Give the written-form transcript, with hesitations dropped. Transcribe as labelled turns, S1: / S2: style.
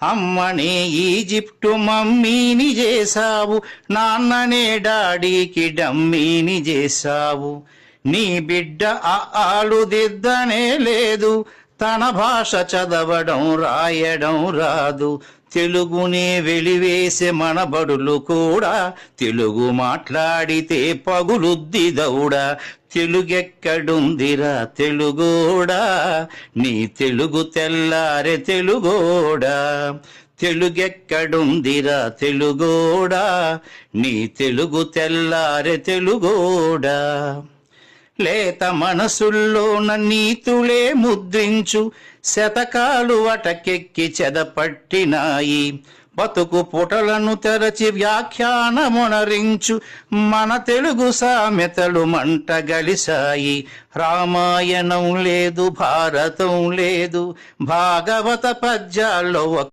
S1: అమ్మనే ఈజిప్టు మమ్మీని చేశావు, నాన్ననే డాడీకి డమ్మీని చేశావు. నీ బిడ్డ ఆలు దిద్దనే లేదు, తన భాష చదవడం రాయడం రాదు. తెలుగునే వెలివేసే మన బడులు కూడా, తెలుగు మాట్లాడితే పగులుద్ది దౌడా. తెలుగెక్కడుందిరా తెలుగోడా, నీ తెలుగు తెల్లారె తెలుగోడా. తెలుగెక్కడుందిరా తెలుగోడా, నీ తెలుగు తెల్లారె తెలుగోడా. లేత మనసుల్లోన నీతులే ముద్రించు, శతకాలు అటకెక్కి చెదపట్టినాయి. బతుకు పుటలను తెరచి వ్యాఖ్యానమునరించు, మన తెలుగు సామెతలు మంట గలిసాయి. రామాయణం లేదు, భారతం లేదు, భాగవత పద్యాల్లో